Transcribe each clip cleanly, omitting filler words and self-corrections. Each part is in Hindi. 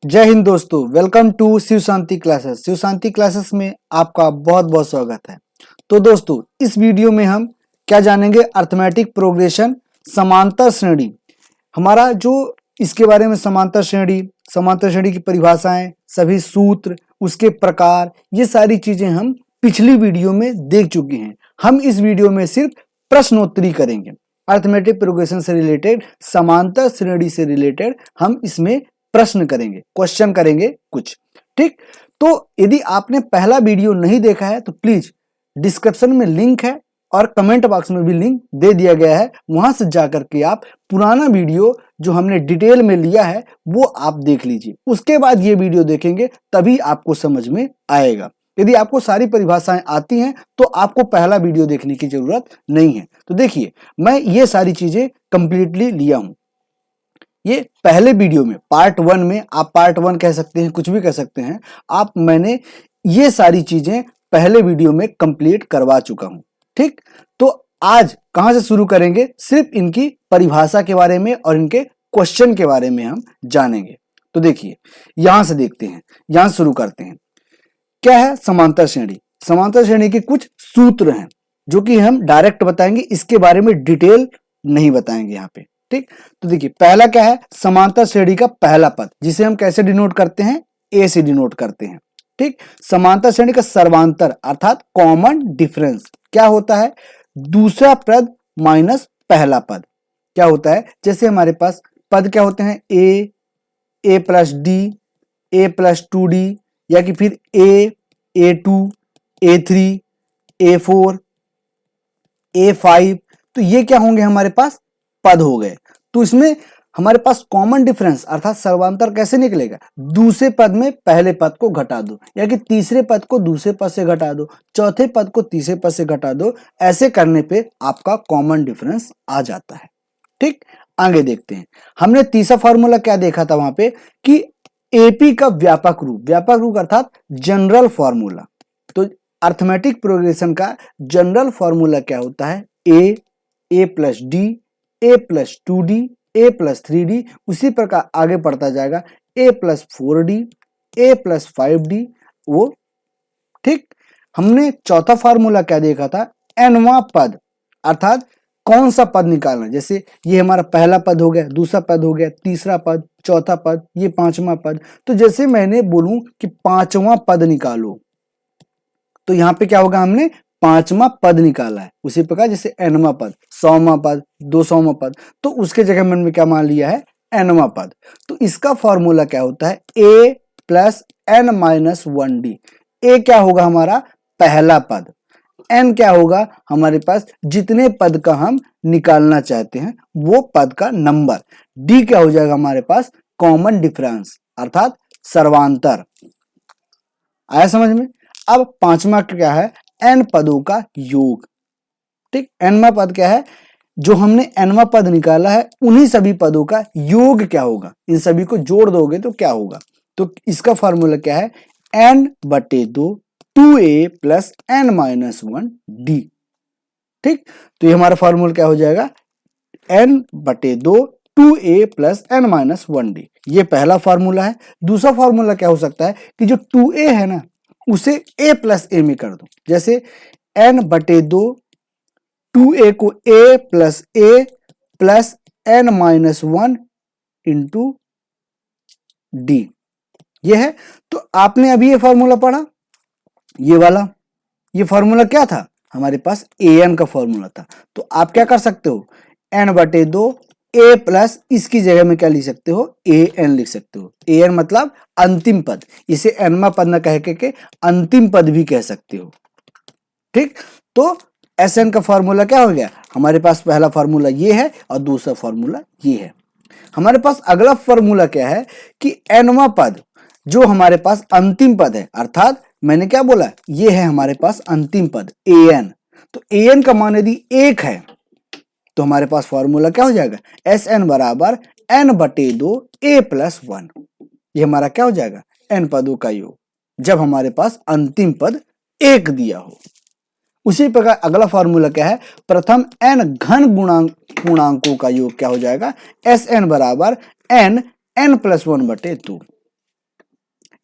जय हिंद दोस्तों, welcome to Shiv Shanti classes. Shiv Shanti classes में आपका बहुत बहुत स्वागत है। तो दोस्तों, इस वीडियो में हम क्या जानेंगे? अर्थमेटिक प्रोग्रेशन, समांतर श्रेणी। हमारा जो इसके बारे में समांतर श्रेणी की परिभाषाएं, सभी सूत्र, उसके प्रकार, ये सारी चीजें हम पिछली वीडियो में देख चुके हैं। हम इस वीडियो में सिर्फ प्रश्नोत्तरी करेंगे। अर्थमेटिक प्रोग्रेशन से रिलेटेड, समांतर श्रेणी से रिलेटेड हम इसमें प्रश्न करेंगे, क्वेश्चन करेंगे कुछ। ठीक, तो यदि आपने पहला वीडियो नहीं देखा है तो प्लीज डिस्क्रिप्शन में लिंक है और कमेंट बॉक्स में भी लिंक दे दिया गया है, वहां से जाकर के आप पुराना वीडियो जो हमने डिटेल में लिया है वो आप देख लीजिए। उसके बाद ये वीडियो देखेंगे तभी आपको समझ में आएगा। यदि आपको सारी परिभाषाएं आती हैं तो आपको पहला वीडियो देखने की जरूरत नहीं है। तो देखिए, मैं ये सारी चीजें कंप्लीटली लिया हूं। ये पहले वीडियो में पार्ट 1 में, आप पार्ट 1 कह सकते हैं, कुछ भी कह सकते हैं आप, मैंने ये सारी चीजें पहले वीडियो में कंप्लीट करवा चुका हूं। ठीक, तो आज कहां से शुरू करेंगे? सिर्फ इनकी परिभाषा के बारे में और इनके क्वेश्चन के बारे में हम जानेंगे। तो देखिए, यहां से देखते हैं, यहां से शुरू करते हैं। क्या है समांतर श्रेणी? समांतर श्रेणी के कुछ सूत्र हैं जो कि हम डायरेक्ट बताएंगे, इसके बारे में डिटेल नहीं बताएंगे यहाँ पे। ठीक, तो देखिए, पहला क्या है? समांतर श्रेणी का पहला पद, जिसे हम कैसे डिनोट करते हैं? ए से डिनोट करते हैं। ठीक, समांतर श्रेणी का सर्वांतर अर्थात कॉमन डिफरेंस क्या होता है? दूसरा पद माइनस पहला पद। क्या होता है? जैसे हमारे पास पद क्या होते हैं? ए प्लस डी, ए प्लस 2d, या कि फिर A2, A3, A4, A5। तो ये क्या होंगे? हमारे पास पद हो गए। तो इसमें हमारे पास कॉमन डिफरेंस अर्थात सर्वांतर कैसे निकलेगा? दूसरे पद में पहले पद को घटा दो, या कि तीसरे पद को दूसरे पद से घटा दो, चौथे पद को तीसरे पद से घटा दो। ऐसे करने पे आपका कॉमन डिफरेंस आ जाता है। ठीक, आगे देखते हैं। हमने तीसरा फॉर्मूला क्या देखा था वहां पे कि एपी का व्यापक रूप अर्थात जनरल फॉर्मूला। तो अर्थमेटिक प्रोग्रेशन का जनरल फॉर्मूला क्या होता है? ए प्लस डी, ए प्लस 2d, ए प्लस 3d, उसी प्रकार आगे बढ़ता जाएगा ए प्लस 4d, ए प्लस 5d वो। ठीक, हमने चौथा फार्मूला क्या देखा था? एनवा पद अर्थात कौन सा पद निकालना। जैसे ये हमारा पहला पद हो गया, दूसरा पद हो गया, तीसरा पद, चौथा पद, ये पांचवा पद। तो जैसे मैंने बोलूं कि पांचवा पद निकालो, तो यहाँ पे क्या होगा? हमने पांचवा पद निकाला है। उसी प्रकार जैसे एनवा पद, 100वां पद, 200वां पद, तो उसके जगह मैंने क्या मान लिया है? एनवा पद। तो इसका फॉर्मूला क्या होता है? ए प्लस एन माइनस 1d। ए क्या होगा? हमारा पहला पद। एन क्या होगा? हमारे पास जितने पद का हम निकालना चाहते हैं वो पद का नंबर। डी क्या हो जाएगा? हमारे पास कॉमन डिफरेंस अर्थात सर्वांतर। आया समझ में? अब पांचवा क्या है? एन पदों का योग। ठीक, एनवा पद क्या है? जो हमने एनवा पद निकाला है उन्हीं सभी पदों का योग क्या होगा? इन सभी को जोड़ दोगे तो क्या होगा? तो इसका फॉर्मूला क्या है? n/2 2a plus n minus 1d। ठीक, तो ये हमारा फॉर्मूला क्या हो जाएगा? n/2 2a plus n minus 1d। ये पहला फॉर्मूला है। दूसरा फॉर्मूला क्या हो सकता है कि जो 2a है ना, उसे a प्लस a में कर दो। जैसे n/2 2a को a plus n minus 1 into D, ये है। तो आपने अभी ये फॉर्मूला पढ़ा, ये वाला, ये फॉर्मूला क्या था? हमारे पास an का फॉर्मूला था। तो आप क्या कर सकते हो? n/2 a प्लस, इसकी जगह में क्या लिख सकते हो? an लिख सकते हो। an मतलब अंतिम पद, इसे nवा पद न कह के अंतिम पद भी कह सकते हो। ठीक, तो Sn का फॉर्मूला क्या हो गया? हमारे पास पहला फॉर्मूला ये है और दूसरा फॉर्मूला ये है। हमारे पास अगला फॉर्मूला क्या है कि nवा पद जो हमारे पास अंतिम पद है, अर्थात मैंने क्या बोला? ये है हमारे पास अंतिम पद an। तो an का मान यदि 1 है तो हमारे पास फॉर्मूला क्या हो जाएगा? Sn बराबर n/2 a प्लस 1। ये हमारा क्या हो जाएगा? n पदों का योग, जब हमारे पास अंतिम पद 1 दिया हो। उसी प्रकार अगला फॉर्मूला क्या है? प्रथम n घन पूर्णांकों का योग क्या हो जाएगा? Sn बराबर n प्लस 1/2।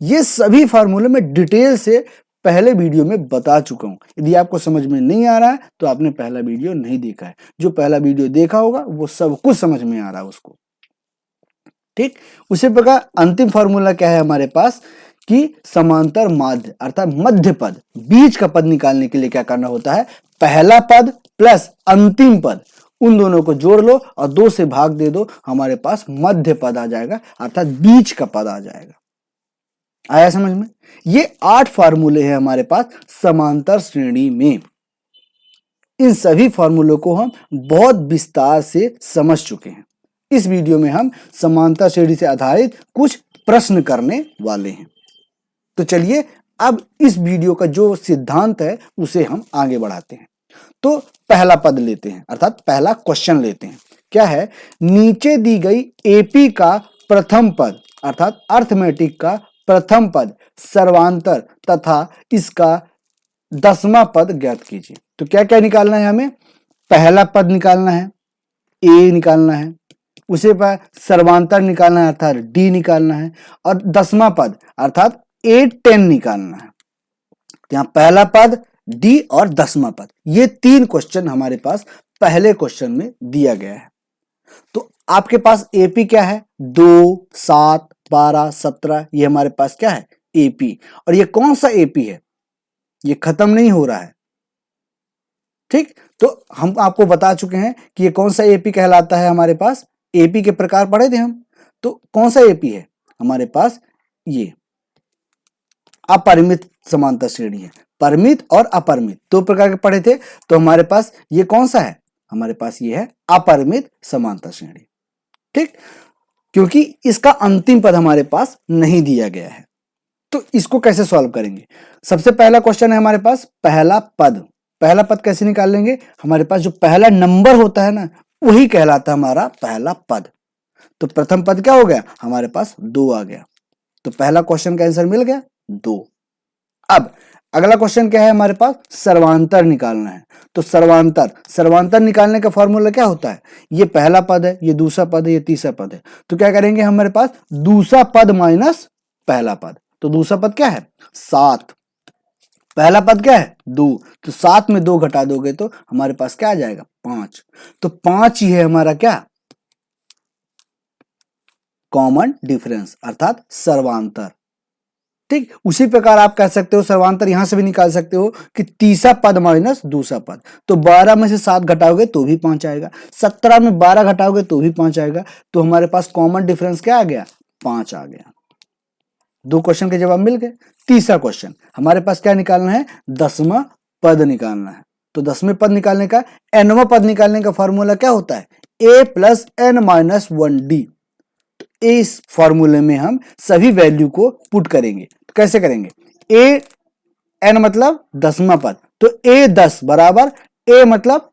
ये सभी फार्मूले मैं डिटेल से पहले वीडियो में बता चुका हूं। यदि आपको समझ में नहीं आ रहा है तो आपने पहला वीडियो नहीं देखा है। जो पहला वीडियो देखा होगा वो सब कुछ समझ में आ रहा है उसको। ठीक, उसी प्रकार अंतिम फार्मूला क्या है हमारे पास कि समांतर माध्य अर्थात मध्य पद, बीच का पद निकालने के लिए क्या करना होता है, पहला पद प्लस अंतिम पद उन दोनों को जोड़ लो और 2 से भाग दे दो, हमारे पास मध्य पद आ जाएगा अर्थात बीच का पद आ जाएगा। आया समझ में? ये 8 फार्मूले हैं हमारे पास समांतर श्रेणी में। इन सभी फार्मूलों को हम बहुत विस्तार से समझ चुके हैं। इस वीडियो में हम समांतर श्रेणी से आधारित कुछ प्रश्न करने वाले हैं। तो चलिए अब इस वीडियो का जो सिद्धांत है उसे हम आगे बढ़ाते हैं। तो पहला पद लेते हैं अर्थात पहला क्वेश्चन लेते हैं। क्या है, नीचे दी गई एपी का प्रथम पद अर्थात अर्थमेटिक का प्रथम पद सर्वांतर तथा इसका 10वां पद ज्ञात कीजिए। तो क्या क्या निकालना है हमें, पहला पद निकालना है, ए निकालना है, उसे पर सर्वांतर निकालना है अर्थात डी निकालना है, और 10वां पद अर्थात 8 10 निकालना है। यहाँ पहला पद, डी और 10वां पद, ये 3 क्वेश्चन हमारे पास पहले क्वेश्चन में दिया गया है। तो आपके पास एपी क्या है, 2 7 12 17, ये हमारे पास क्या है एपी। और ये कौन सा एपी है, ये खत्म नहीं हो रहा है। ठीक, तो हम आपको बता चुके हैं कि ये कौन सा एपी कहलाता है। हमारे पास एपी के प्रकार पढ़े थे हम, तो कौन सा एपी है हमारे पास, ये अपरिमित समांतर श्रेणी है। परिमित और अपरिमित 2 प्रकार के पढ़े थे, तो हमारे पास ये कौन सा है, हमारे पास ये है अपरिमित समांतर श्रेणी। ठीक, क्योंकि इसका अंतिम पद हमारे पास नहीं दिया गया है। तो इसको कैसे सॉल्व करेंगे, सबसे पहला क्वेश्चन है हमारे पास पहला पद। पहला पद कैसे निकाल लेंगे, हमारे पास जो पहला नंबर होता है ना वही कहलाता है हमारा पहला पद। तो प्रथम पद क्या हो गया, हमारे पास 2 आ गया। तो पहला क्वेश्चन का आंसर मिल गया 2। अब अगला क्वेश्चन क्या है हमारे पास, सर्वांतर निकालना है। तो सर्वांतर निकालने का फॉर्मूला क्या होता है, ये पहला पद है, ये दूसरा पद है, ये तीसरा पद है। तो क्या करेंगे, हमारे पास दूसरा पद माइनस पहला पद। तो दूसरा पद क्या है 7, पहला पद क्या है 2, तो 7 में 2 घटा दोगे तो हमारे पास क्या आ जाएगा 5। तो 5 ही है हमारा क्या कॉमन डिफरेंस अर्थात सर्वांतर। ठीक, उसी प्रकार आप कह सकते हो सर्वांतर यहां से भी निकाल सकते हो कि तीसरा पद माइनस दूसरा पद। तो 12 में से 7 घटाओगे तो भी 5 आएगा, 17 में 12 घटाओगे तो भी 5 आएगा। तो हमारे पास कॉमन डिफरेंस क्या आ गया 5 आ गया। 2 क्वेश्चन के जवाब मिल गए। तीसरा क्वेश्चन हमारे पास क्या निकालना है, 10वां पद निकालना है। तो 10वें पद निकालने का, nवां पद निकालने का फॉर्मूला क्या होता है, a plus n minus 1d। तो इस फॉर्मूले में हम सभी वैल्यू को पुट करेंगे। तो कैसे करेंगे, a n मतलब 10वां पद, तो a 10 बराबर a मतलब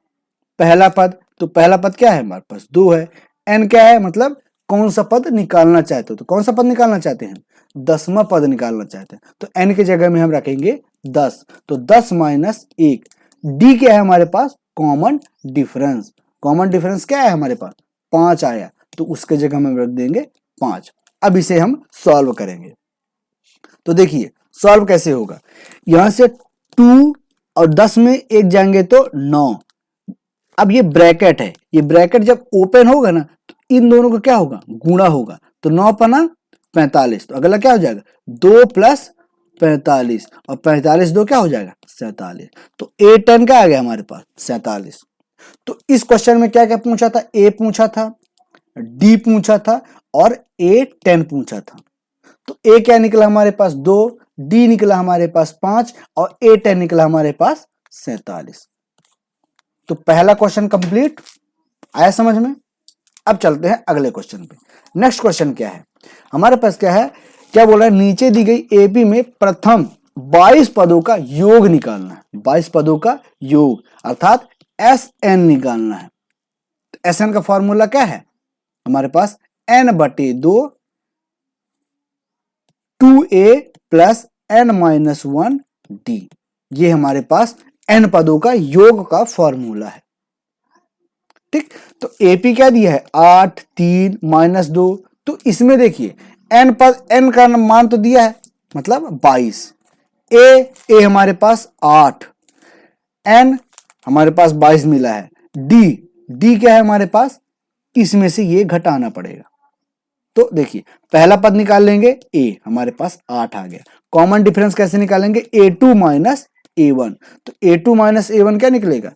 पहला पद। तो पहला पद क्या है हमारे पास 2 है, n क्या है मतलब कौन सा पद निकालना चाहते हो। तो कौन सा पद निकालना चाहते हैं, 10वां पद निकालना चाहते हैं। तो n की जगह में हम रखेंगे 10। तो 10 माइनस 1, d क्या है हमारे पास कॉमन डिफरेंस। कॉमन डिफरेंस क्या है हमारे पास 5 आया, तो उसके जगह में रख देंगे 5। अब इसे हम सॉल्व करेंगे। तो देखिए सॉल्व कैसे होगा, यहां से 2 और 10 में 1 जाएंगे तो 9। अब ये ब्रैकेट है, ये ब्रैकेट जब ओपन होगा ना तो इन दोनों का क्या होगा गुणा होगा। तो 9 पना 45, तो अगला क्या हो जाएगा 2 प्लस 45, और 45 2 क्या हो जाएगा 47। तो a 10 क्या आ गया हमारे पास 47। तो इस क्वेश्चन में क्या क्या पूछा था, a पूछा था, d पूछा था और a 10 पूछा था। तो a क्या निकला हमारे पास 2, d निकला हमारे पास 5 और a 10 निकला हमारे पास 47। तो पहला क्वेश्चन कंप्लीट, आया समझ में। अब चलते हैं अगले क्वेश्चन पे। नेक्स्ट क्वेश्चन क्या है हमारे पास, क्या है क्या बोल रहा है, नीचे दी गई एपी में प्रथम 22 पदों का योग निकालना है। 22 पदों का योग अर्थात SN निकालना है। तो SN का फॉर्मूला क्या है हमारे पास n/2 2a plus n minus 1d। ये हमारे पास n पदों का योग का फॉर्मूला है। ठीक, तो एपी क्या दिया है 8 3 माइनस 2। तो इसमें देखिए n पद n का मान तो दिया है, मतलब 22, ए हमारे पास 8, एन हमारे पास 22 मिला है, डी क्या है हमारे पास, इसमें से ये घटाना पड़ेगा। तो देखिए पहला पद निकाल लेंगे, ए हमारे पास 8 आ गया। कॉमन डिफरेंस कैसे निकालेंगे, a2 माइनस a1, तो a2 माइनस a1 क्या निकलेगा,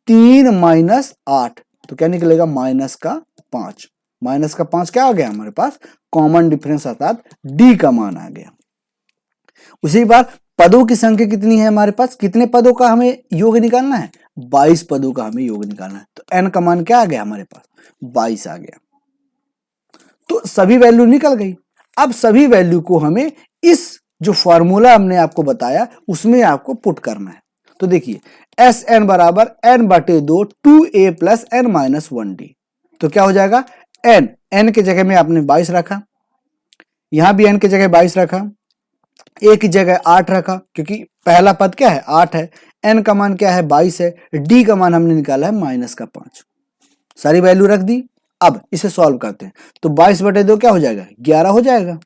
3 माइनस 8, तो क्या निकलेगा माइनस का 5। माइनस का 5 क्या आ गया हमारे पास, कॉमन डिफरेंस अर्थात डी का मान आ गया। उसी बार पदों की संख्या कितनी है हमारे पास, कितने पदों का हमें योग निकालना है, 22 पदों का हमें योग निकालना है। तो एन का मान क्या आ गया हमारे पास, 22 आ गया। तो सभी वैल्यू निकल गई। अब सभी वैल्यू को हमें इस जो फॉर्मूला हमने आपको बताया उसमें आपको पुट करना है। तो देखिए एस एन बराबर एन बटे 2 2a plus N minus 1d। तो क्या हो जाएगा, एन के जगह में आपने 22 रखा, यहां भी एन के जगह 22 रखा, ए की जगह 8 रखा क्योंकि पहला पद क्या है 8 है, एन का मान क्या है 22 है, डी का मान हमने निकाला है माइनस का 5। सारी वैल्यू रख दी। अब इसे सॉल्व करते हैं तो 22 बटे 2 क्या हो जाएगा, 11 हो जाएगा।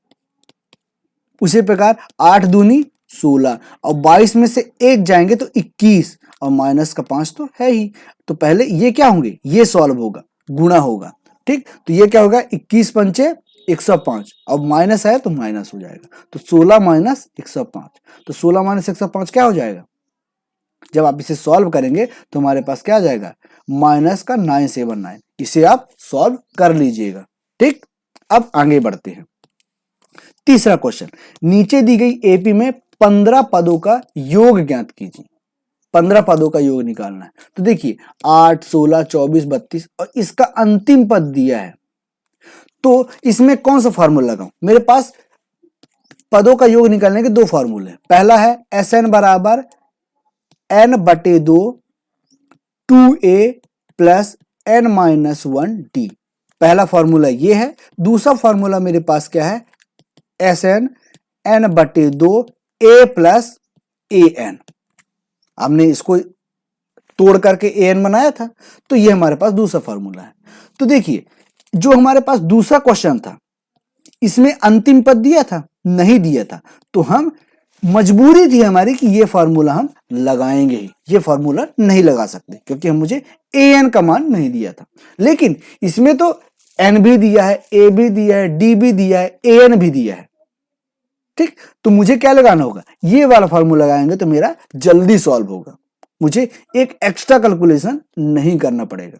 उसी प्रकार 8 दूनी 16 और 22 में से एक जाएंगे तो 21 और माइनस का 5 तो है ही। तो पहले ये क्या होंगे, ये सॉल्व होगा, गुणा होगा, ठीक। तो ये क्या होगा, 21 पंचे 105, अब माइनस है तो माइनस हो जाएगा, तो 16 माइनस 105, तो 16 माइनस 105 क्या हो जाएगा, जब आप इसे सॉल्व करेंगे तो हमारे पास क्या आ जाएगा, माइनस का 979। इसे आप सॉल्व कर लीजिएगा, ठीक। अब आगे बढ़ते हैं। तीसरा क्वेश्चन, नीचे दी गई एपी में 15 पदों का योग ज्ञात कीजिए। 15 पदों का योग निकालना है। तो देखिए 8, 16, 24, 32 और इसका अंतिम पद दिया है, तो इसमें कौन सा फॉर्मूला लगाऊं, मेरे पास पदों का योग निकालने के दो फॉर्मूले हैं। पहला है एस एन बराबर एन बटे 2 2a plus N minus 1d, पहला फॉर्मूला ये है। दूसरा फॉर्मूला मेरे पास क्या है, एस एन एन बटे 2 a प्लस ए एन, हमने इसको तोड़ करके ए एन बनाया था, तो ये हमारे पास दूसरा फॉर्मूला है। तो देखिए जो हमारे पास दूसरा क्वेश्चन था इसमें अंतिम पद दिया था, नहीं दिया था, तो हम मजबूरी थी हमारी कि ये फॉर्मूला हम लगाएंगे ही, ये फॉर्मूला नहीं लगा सकते क्योंकि हम मुझे ए एन का मान नहीं दिया था। लेकिन इसमें तो एन भी दिया है, ए भी दिया है, डी भी दिया है, ए एन भी दिया है, ठीक। तो मुझे क्या लगाना होगा, ये वाला फॉर्मूला लगाएंगे तो मेरा जल्दी सॉल्व होगा, मुझे एक एक्स्ट्रा कैलकुलेशन नहीं करना पड़ेगा।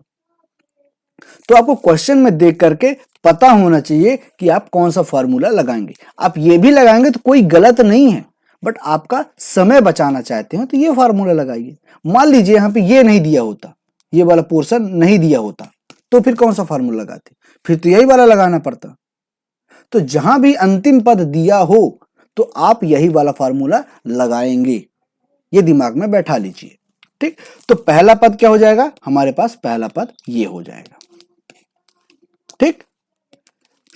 तो आपको क्वेश्चन में देख करके पता होना चाहिए कि आप कौन सा फॉर्मूला लगाएंगे। आप ये भी लगाएंगे तो कोई गलत नहीं है, बट आपका समय बचाना चाहते हो तो ये फॉर्मूला लगाइए। मान लीजिए यहाँ पे ये नहीं दिया होता, ये वाला पोर्शन नहीं दिया होता, तो फिर कौन सा फॉर्मूला लगाते, फिर तो यही वाला लगाना पड़ता। तो जहां भी अंतिम पद दिया हो तो आप यही वाला फॉर्मूला लगाएंगे, ये दिमाग में बैठा लीजिए, ठीक। तो पहला पद क्या हो जाएगा हमारे पास, पहला पद ये हो जाएगा, ठीक।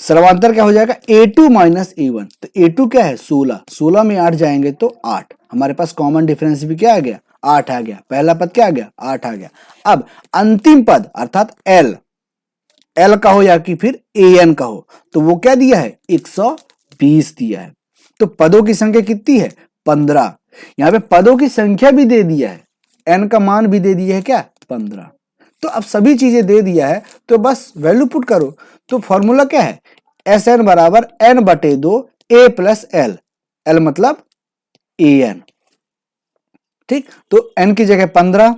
सर्वांतर क्या हो जाएगा, a2 माइनस a1, तो a2 क्या है 16, 16 में 8 जाएंगे तो 8, हमारे पास कॉमन डिफरेंस भी क्या आ गया 8 आ गया, पहला पद क्या आ गया 8 आ गया। अब अंतिम पद अर्थात एल का हो या कि फिर an का हो, तो वो क्या दिया है 120 दिया है। तो पदों की संख्या कितनी है 15, यहां पे पदों की संख्या भी दे दिया है, n का मान भी दे दिया है क्या 15। तो अब सभी चीजें दे दिया है तो बस वैल्यू पुट करो। तो फॉर्मूला क्या है, एस एन बराबर एन बटे 2 ए प्लस एल, एल मतलब ए एन, ठीक। तो एन की जगह 15,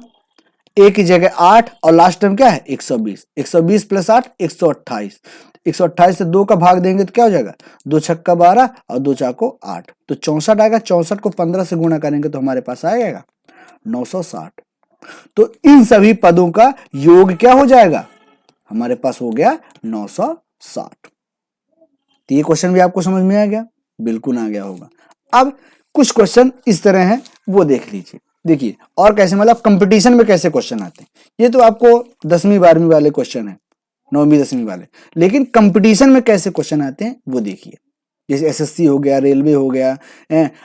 ए की जगह 8 और लास्ट टर्म क्या है 120, 120 प्लस 8 128, 128 से 2 का भाग देंगे तो क्या हो जाएगा 2 छक्का 12 और 2 चाको 8, तो 64 आएगा। 64 को 15 से गुणा करेंगे तो हमारे पास आएगा 960। तो इन सभी पदों का योग क्या हो जाएगा, हमारे पास हो गया 960। तो ये क्वेश्चन भी आपको समझ में आ गया, बिल्कुल आ गया होगा। अब कुछ क्वेश्चन इस तरह हैं वो देख लीजिए। देखिए और कैसे, मतलब कंपटीशन में कैसे क्वेश्चन आते हैं, ये तो आपको 10वीं 12वीं वाले क्वेश्चन है, 9वीं 10वीं वाले, लेकिन कंपटीशन में कैसे क्वेश्चन आते हैं वो देखिए। जैसे एसएससी हो गया, रेलवे हो गया,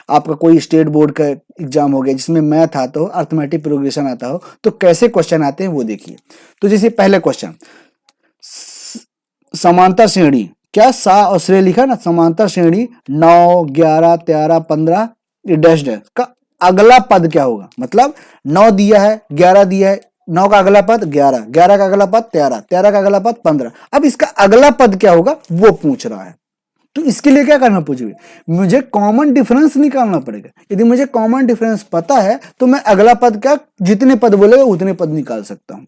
आपका कोई स्टेट बोर्ड का एग्जाम हो गया जिसमें मैथ आता हो, अर्थमेटिक प्रोग्रेशन आता हो, तो कैसे क्वेश्चन आते हैं वो देखिए। तो जैसे पहले क्वेश्चन, समांतर श्रेणी क्या सा और श्रेय लिखा ना, समांतर श्रेणी 9, 11, 13, 15 डैश डैश का अगला पद क्या होगा, मतलब 9 दिया है, 11 दिया है, 9 का अगला पद 11, 11 का अगला पद 13, 13 का अगला पद 15। अब इसका अगला पद क्या होगा वो पूछ रहा है। तो इसके लिए क्या करना पूछिए, मुझे कॉमन डिफरेंस निकालना पड़ेगा। यदि मुझे कॉमन डिफरेंस पता है तो मैं अगला पद का जितने पद बोलेगा उतने पद निकाल सकता हूं।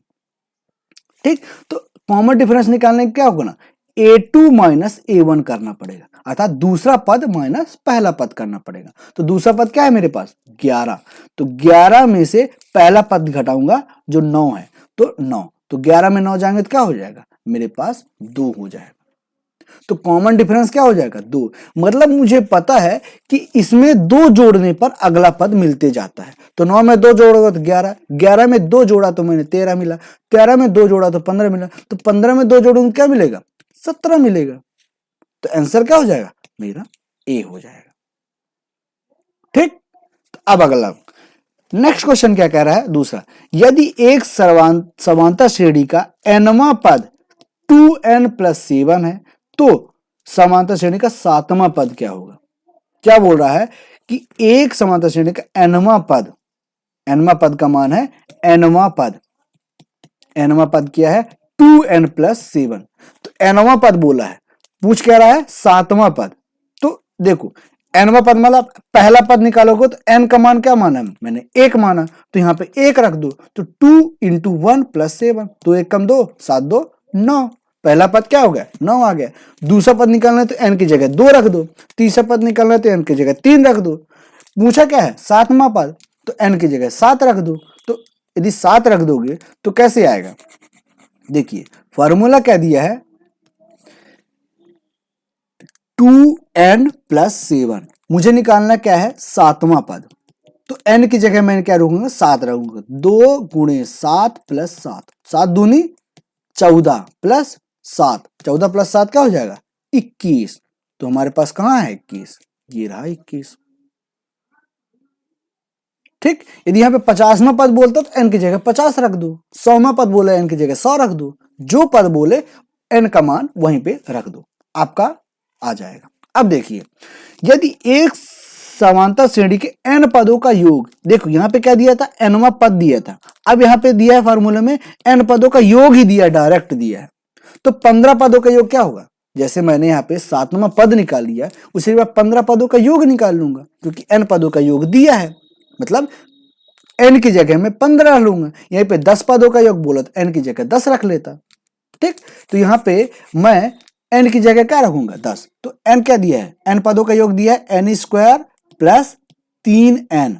ठीक, तो कॉमन डिफरेंस निकालने का क्या होगा ना, A2 माइनस A1 करना पड़ेगा, अर्थात दूसरा पद माइनस पहला पद करना पड़ेगा। तो दूसरा पद क्या है मेरे पास 11, तो 11 में से पहला पद घटाऊंगा जो 9 है, तो 9, तो 11 में 9 जाएंगे तो क्या हो जाएगा मेरे पास 2 हो जाएगा। तो कॉमन डिफरेंस क्या हो जाएगा 2, मतलब मुझे पता है कि इसमें 2 जोड़ने पर अगला पद मिलते जाता है। तो 9 में 2 जोड़ोगे तो 11, 11 में 2 जोड़ा तो मैंने 13 मिला, 13 में 2 जोड़ा तो 15 मिला, तो 15 में 2 जोड़ूंगा क्या मिलेगा 17 मिलेगा। तो आंसर क्या हो जाएगा मेरा ए हो जाएगा। ठीक, तो अब अगला नेक्स्ट क्वेश्चन क्या कह रहा है दूसरा, यदि एक समांतर श्रेणी का nवां पद 2n+7 है तो समांतर श्रेणी का 7वां पद क्या होगा। क्या बोल रहा है कि एक समांतर श्रेणी का nवां पद का मान है nवां पद क्या है 2n+7, तो nवां पद बोला है, पूछ कह रहा है 7वां पद। तो देखो nवां पद मतलब पहला पद निकालोगे तो n का मान क्या माना मैंने 1 माना, तो यहां पे 1 रख दो, तो 2 × 1+7, तो 1 कम 2 7 2 9, पहला पद क्या हो गया 9 आ गया। दूसरा पद निकालना है तो n की जगह 2 रख दो, तीसरा पद निकालना है तो n की जगह 3 रख दो, पूछा क्या है 7वां पद, तो n की जगह 7 रख दो। तो यदि 7 रख दोगे तो कैसे आएगा, देखिए फॉर्मूला क्या दिया है 2n+7, मुझे निकालना क्या है 7वां पद, तो n की जगह मैं क्या रखूंगा 7 रखूंगा, 2 × 7 + 7, 7 दूनी 14 + 7, 14 + 7 क्या हो जाएगा 21, तो हमारे पास कहां है 21, ये रहा 21। ठीक, यदि यहाँ पे 50वां पद बोलता तो n की जगह 50 रख दो, 100वां पद बोले n की जगह 100 रख दो, जो पद बोले n का मान वहीं पे रख दो, आपका आ जाएगा। अब देखिए यदि एक समांतर श्रेणी के n पदों का योग, देखो यहाँ पे क्या दिया था nवां पद दिया था, अब यहाँ पे दिया है फार्मूले में n पदों का योग ही दिया, डायरेक्ट दिया है, तो 15 पदों का योग क्या होगा, जैसे मैंने यहाँ पे 7वां पद निकाल लिया उसी के बाद 15 पदों का योग निकाल लूंगा, क्योंकि n पदों का योग दिया है, मतलब n की जगह में 15 लूंगा, यहीं पे 10 पदों का योग बोला तो n की जगह 10 रख लेता। ठीक, तो यहाँ पे मैं n की जगह क्या रखूंगा 10, तो n क्या दिया है n पदों का योग दिया है n² + 3n।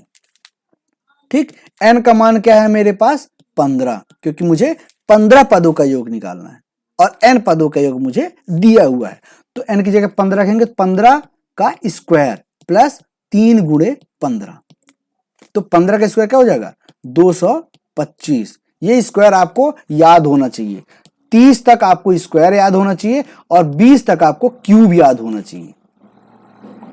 ठीक, n का मान क्या है मेरे पास 15, क्योंकि मुझे 15 पदों का योग निकालना है और n पदों का योग मुझे दिया हुआ है, तो n की जगह 15 रखेंगे, 15 का स्क्वायर + 3 × 15, तो 15 का स्क्वायर क्या हो जाएगा 225। ये स्क्वायर आपको याद होना चाहिए, 30 तक आपको स्क्वायर याद होना चाहिए और 20 तक आपको क्यूब याद होना चाहिए।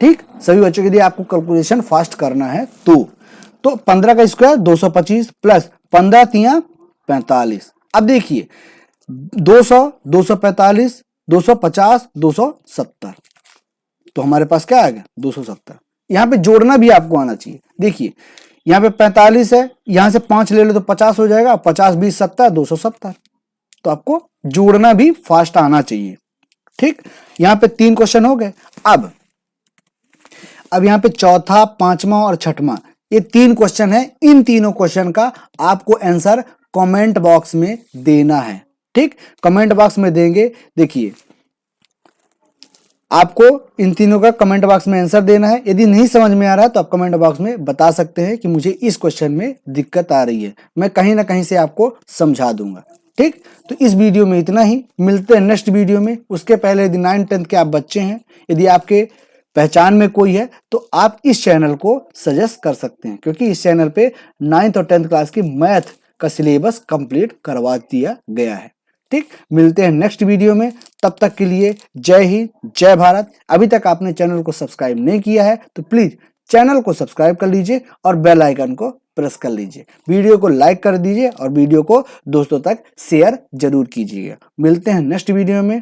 ठीक, सभी बच्चों के लिए आपको कैलकुलेशन फास्ट करना है, तो 15 का स्क्वायर 225 प्लस 15 × 45। अब देखिए 200 245 250 270, तो हमारे पास क्या आ गया 270। यहाँ पे जोड़ना भी आपको आना चाहिए, देखिए यहाँ पे 45 है, यहां से 5 ले लो तो 50 हो जाएगा, 50 20 70 270, तो आपको जोड़ना भी फास्ट आना चाहिए। ठीक, यहाँ पे 3 क्वेश्चन हो गए। अब यहाँ पे चौथा, पांचवा और छठवां, ये 3 क्वेश्चन है, इन तीनों क्वेश्चन का आपको आंसर कमेंट बॉक्स में देना है। ठीक, कमेंट बॉक्स में देंगे, देखिए आपको इन तीनों का कमेंट बॉक्स में आंसर देना है। यदि नहीं समझ में आ रहा है तो आप कमेंट बॉक्स में बता सकते हैं कि मुझे इस क्वेश्चन में दिक्कत आ रही है, मैं कहीं ना कहीं से आपको समझा दूंगा। ठीक, तो इस वीडियो में इतना ही, मिलते हैं नेक्स्ट वीडियो में। उसके पहले यदि 9th 10th के आप बच्चे हैं, यदि आपके पहचान में कोई है तो आप इस चैनल को सजेस्ट कर सकते हैं, क्योंकि इस चैनल पे 9th और 10th क्लास की मैथ का सिलेबस कंप्लीट करवा दिया गया है। ठीक, मिलते हैं नेक्स्ट वीडियो में, तब तक के लिए जय हिंद जय भारत। अभी तक आपने चैनल को सब्सक्राइब नहीं किया है तो प्लीज चैनल को सब्सक्राइब कर लीजिए और बेल आइकन को प्रेस कर लीजिए, वीडियो को लाइक कर दीजिए और वीडियो को दोस्तों तक शेयर जरूर कीजिएगा। मिलते हैं नेक्स्ट वीडियो में,